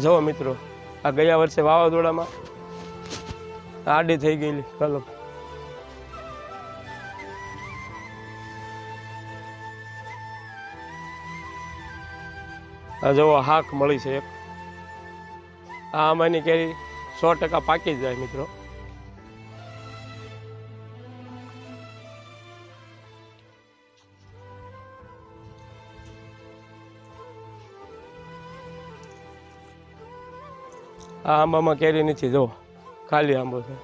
જો મિત્રો આ ગયા વર્ષે વાવાઝોડામાં આડી થઈ ગયેલી કલમ આ જો હાક મળી છે એક આ આમાંની કેરી 100% પાકી જ જાય મિત્રો। આ આંબામાં કેરી નથી, જો ખાલી આંબો છે।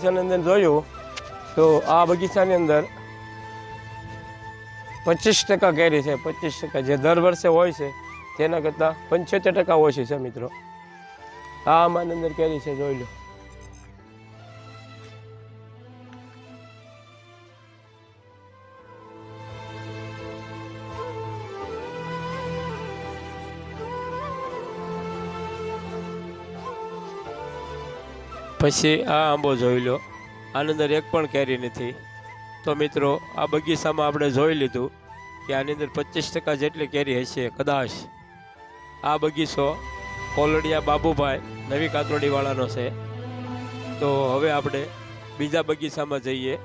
અંદર જોયું તો આ બગીચાની અંદર 25% કેરી છે। 25% જે દર વર્ષે હોય છે તેના કરતાં 75% ઓછી છે મિત્રો। આ આંબાની અંદર કેરી છે, જોઈ લો। પછી આ આંબો જોઈ લો, આની અંદર એક પણ કેરી નથી। તો મિત્રો આ બગીચામાં આપણે જોઈ લીધું કે આની અંદર 25% જેટલી કેરી હશે કદાચ। આ બગીચો કોલડિયા બાબુભાઈ નવી કાતરોડીવાળાનો છે। તો હવે આપણે બીજા બગીચામાં જઈએ।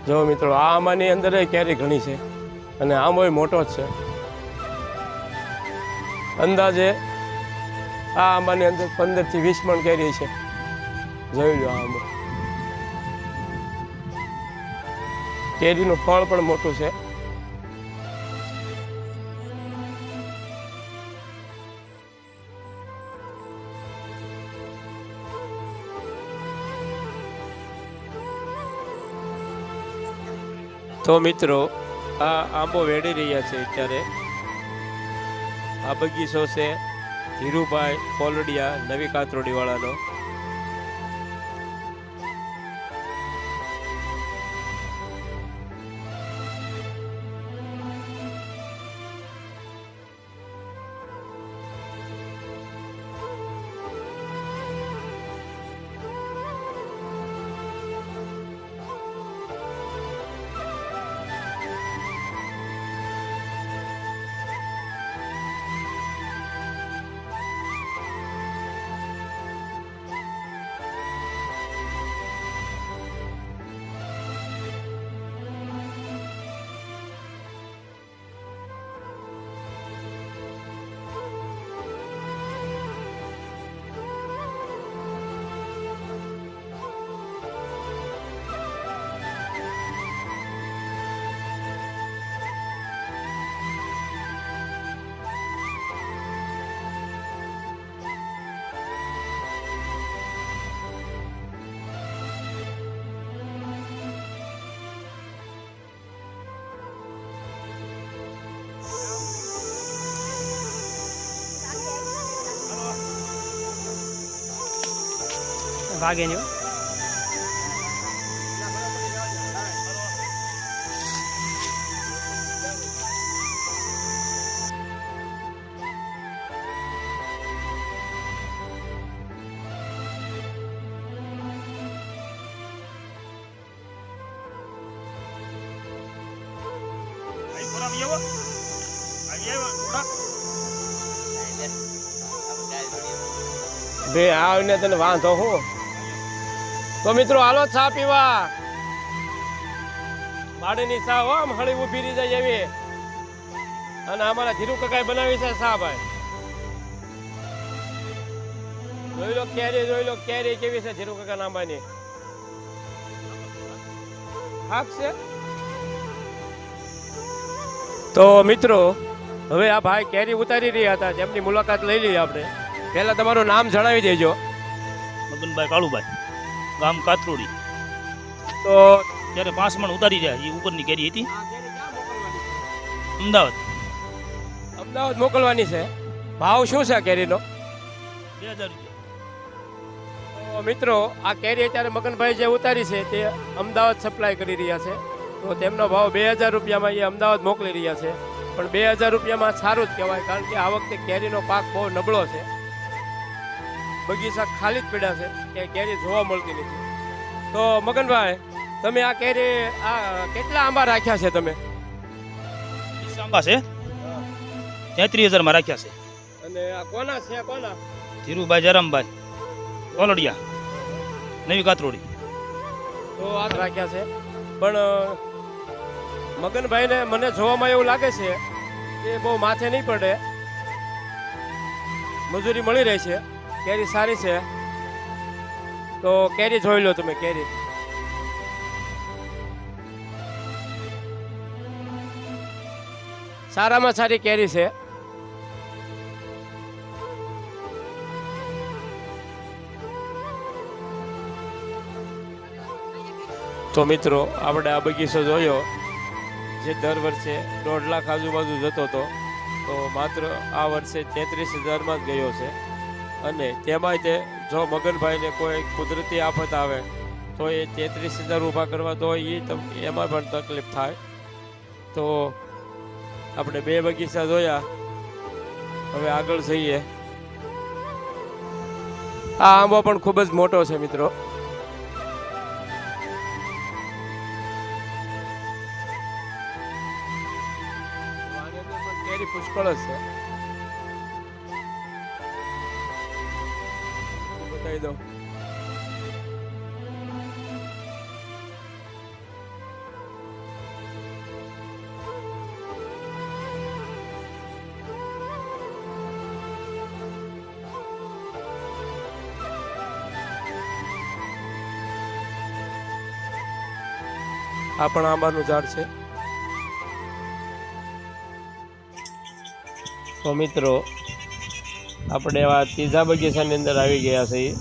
જો મિત્રો આ આંબાની અંદર કેરી ઘણી છે અને આંબો મોટો જ છે। અંદાજે આ આંબાની અંદર 15 થી 20 મણ કેરી છે, જોઈ લો। આ આંબો કેરીનું ફળ પણ મોટું છે। તો મિત્રો આ આંબો વેડી રહ્યા છે અત્યારે। આ બગીચો છે ધીરુભાઈ કોલડિયા નવી કાતરોડીવાળાનો। ભાગે નહીં બે આવીને તને વાંધો હું। તો મિત્રો હાલો ચા પીવા, વાડીની ચા હો, આમ હળી ઊભી રહી જાય એવી। અને અમારા ધીરુ કાકાએ બનાવી છે ચા ભાઈ। જોઈ લો કેરી કેવી છે ધીરુ કાકા આંબાની. હાક છે. તો મિત્રો હવે આ ભાઈ કેરી ઉતારી રહ્યા હતા, તેમની મુલાકાત લઈ લઈએ આપણે. પહેલા તમારું નામ જણાવી દેજો. મગનભાઈ કાળુભાઈ, ગામ કાથરોડી. તો ત્યારે 5 મણ ઉતારી રહ્યા, એ ઉપરની કેરી હતી. અમદાવાદ. અમદાવાદ મોકલવાની છે. ભાવ શું છે કેરીનો? 2000 રૂપિયા. તો મિત્રો આ કેરી અત્યારે મગનભાઈ જે ઉતારી છે તે અમદાવાદ સપ્લાય કરી રહ્યા છે. તો તેમનો ભાવ 2000 રૂપિયામાં એ અમદાવાદ મોકલી રહ્યા છે. પણ 2000 રૂપિયામાં સારું જ કહેવાય, કારણ કે આ વખતે કેરીનો પાક બહુ નબળો છે. બગીચા ખાલી જ પડ્યા છે, કે કેરી જોવા મળતી નથી. તો મગનભાઈ, તમે આ કેરી કેટલા આંબા રાખ્યા છે તમે? 20 આંબા છે, 33,000 માં રાખ્યા છે. અને આ કોના છે? કોના? ધીરુભાઈ જયરામભાઈ કોલડિયા, નવી કાથરોડી. તો આ રાખ્યા છે. પણ મગનભાઈને મને જોવામાં એવું લાગે છે કે બહુ માથે નહીં પડે, મજૂરી મળી રહી છે, કેરી સારી છે. તો કેરી જોઈ લો તમે. કેરી સારામાં સારી કેરી છે. તો મિત્રો આપણે આ બગીચો જોયો, જે દર વર્ષે 1.5 લાખ આજુબાજુ જતો હતો, તો માત્ર આ વર્ષે 33,000માં જ ગયો છે. અને તેમાંય તે જો મગનભાઈને કોઈ કુદરતી આફત આવે તો એ 33,000 ઊભા કરવા તો એમાં પણ તકલીફ થાય. તો આપણે 2 બગીચા જોયા, હવે આગળ જઈએ. આ આંબો પણ ખૂબ જ મોટો છે મિત્રો. કેરી પુષ્કળ જ છે. બતાવી દો. આ પણ આંબાનું ઝાડ છે. તો મિત્રો આપણે આ ત્રીજા બગીચાની અંદર આવી ગયા છીએ.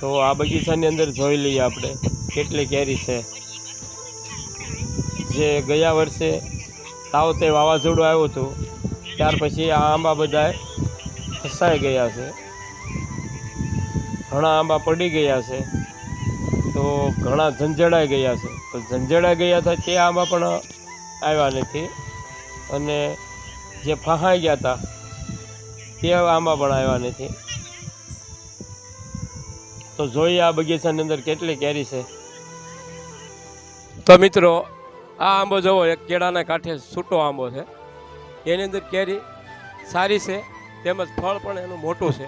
તો આ બગીચાની અંદર જોઈ લઈએ આપણે કેટલી કેરી છે. જે ગયા વર્ષે તાવતે વાવાઝોડું આવ્યું હતું, ત્યાર પછી આ આંબા બધા ફસાઈ ગયા છે. ઘણા આંબા પડી ગયા છે, તો ઘણા ઝંઝેડાઈ ગયા છે. તો ઝંઝેડાઈ ગયા હતા તે આંબા પણ આવ્યા નથી, અને જે ફહાઈ ગયા હતા તે આંબા પણ આવ્યા નથી. તો જોઈએ આ બગીચાની અંદર કેટલી કેરી છે. તો મિત્રો આ આંબો જોવો, એક કેળાના કાંઠે છૂટો આંબો છે. એની અંદર કેરી સારી છે, તેમજ ફળ પણ એનું મોટું છે.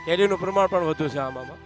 કેરીનું પ્રમાણ પણ વધુ છે આંબામાં.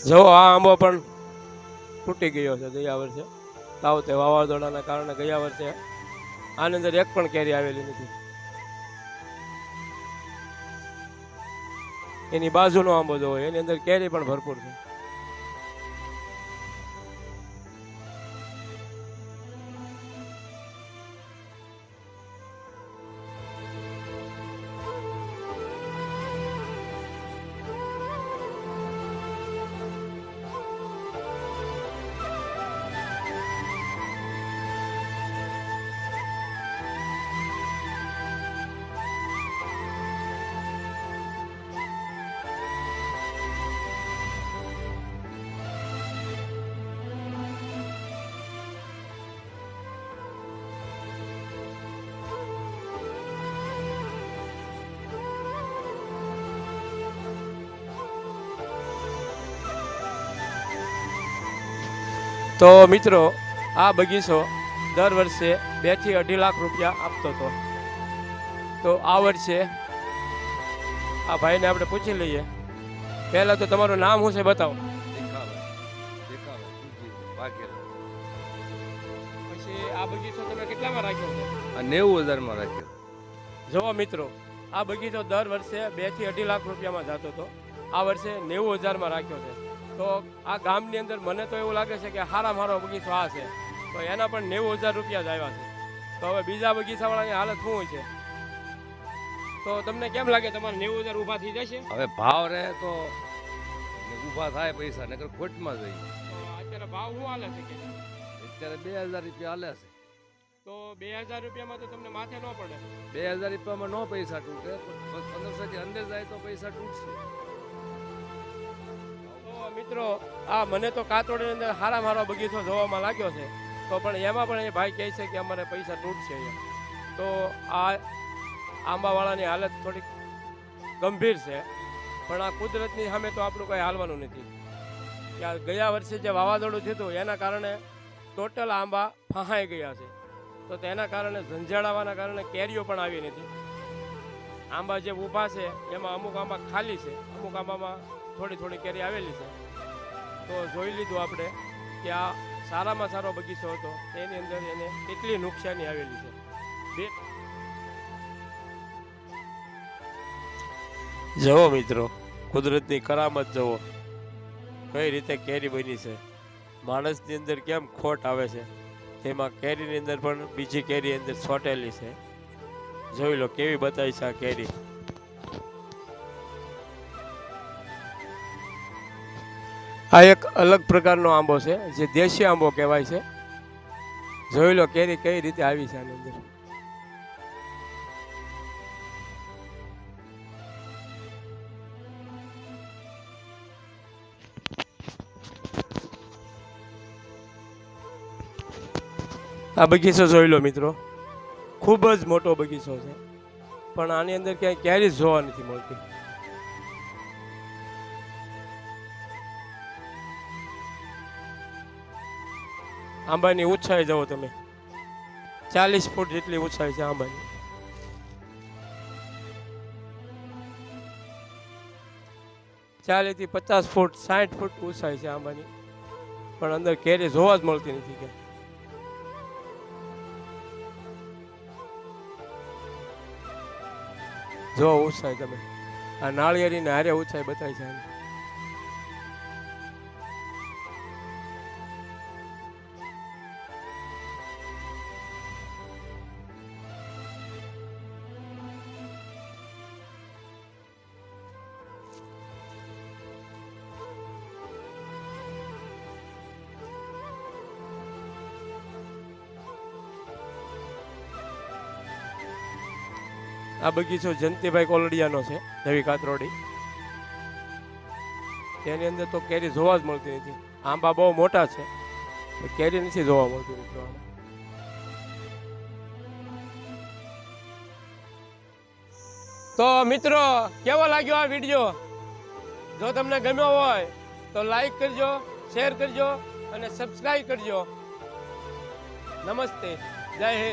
જો આ આંબો પણ તૂટી ગયો છે ગયા વર્ષે તાવતે વાવાઝોડાના કારણે. ગયા વર્ષે આની અંદર એક પણ કેરી આવેલી નથી. એની બાજુનો આંબો જોવો, એની અંદર કેરી પણ ભરપૂર છે. તો મિત્રો આ બગીચો દર વર્ષે 2 થી 2.5 લાખ રૂપિયા આપતો હતો. તો આ વર્ષે આ ભાઈને આપણે પૂછી લઈએ. પહેલાં તો તમારું નામ શું છે બતાવો. પછી આ બગીચો તમે કેટલામાં રાખ્યો છે? 90,000 રાખ્યો. જુઓ મિત્રો, આ બગીચો દર વર્ષે 2 થી 2.5 લાખ રૂપિયામાં જતો હતો. આ વર્ષે 90,000માં રાખ્યો છે. તો આ ગામની અંદર મને તો એવું લાગે છે કે સારામાં સારો બગીચો આ છે. તો એના પણ 90,000 રૂપિયા જ આવ્યા છે. તો હવે બીજા બગીચાવાળાની હાલત શું હોય છે? તો તમને કેમ લાગે તમારે 90,000 ઊભા થઈ જશે? હવે ભાવ રહે તો ઊભા થાય પૈસા, નકર ખોટમાં જઈએ. તો અત્યારે ભાવ શું હાલે છે કે અત્યારે 2,000 રૂપિયા હાલે છે. તો 2,000 રૂપિયામાં તો તમને માથે ન પડે. 2,000 રૂપિયામાં નો પૈસા તૂટે, 1500 થી અંદર જાય તો પૈસા તૂટશે. તો મિત્રો, આ મને તો કાતરોડની અંદર સારામાં સારો બગીચો જોવામાં લાગ્યો છે. તો પણ એમાં પણ એ ભાઈ કહે છે કે અમારે પૈસા તૂટશે અહીંયા. તો આ આંબાવાળાની હાલત થોડીક ગંભીર છે. પણ આ કુદરતની સામે તો આપણું કંઈ હાલવાનું નથી. કે આ ગયા વર્ષે જે વાવાઝોડું થયું હતું એના કારણે ટોટલ આંબા ફાંહાઈ ગયા છે. તો તેના કારણે ઝંઝાળાવાના કારણે કેરીઓ પણ આવી નથી. આંબા જે ઊભા છે એમાં અમુક આંબા ખાલી છે, અમુક આંબામાં થોડી થોડી કેરી આવેલી છે. તો જોઈ લીધું આપણે કે આ સારામાં સારો બગીચો હતો, તેની અંદર એને કેટલી નુકસાની આવેલી છે. જુઓ મિત્રો, કુદરતની કરામત જુઓ, કઈ રીતે કેરી બની છે. માણસની અંદર કેમ ખોટ આવે છે, તેમાં કેરીની અંદર પણ બીજી કેરી અંદર છોટેલી છે. જોઈ લો કેવી બતાવી છે આ કેરી. આ એક અલગ પ્રકારનો આંબો છે, જે દેશી આંબો કહેવાય છે. જોઈ લો કેરી કઈ રીતે આવી છે આની અંદર. આ બગીચો જોઈ લો મિત્રો, ખૂબ જ મોટો બગીચો છે. પણ આની અંદર ક્યાંય કેરી જ જોવા નથી મળતી. આંબાની ઊંચાઈ જુઓ તમે, 40 ફૂટ જેટલી ઊંચાઈ છે આંબાની. થી 50 ફૂટ 60 ફૂટ ઊંચાઈ છે આંબાની. પણ અંદર કેરી જોવા જ મળતી નથી. કે જો ઊંચાઈ તમે, આ નાળિયેરીને હારે ઊંચાઈ બતાવી છે. આ બગીચો જયંતિભાઈ કોલડિયાનો છે, નવી કાતરોડી. તેની અંદર તો કેરી જોવા જ મળતી નથી. આંબા બહુ મોટા છે, કેરી નથી જોવા મળતી મિત્રો. તો મિત્રો, કેવો લાગ્યો આ વિડીયો? જો તમને ગમ્યો હોય તો લાઈક કરજો, શેર કરજો અને સબસ્ક્રાઈબ કરજો. નમસ્તે, જય હિન્દ.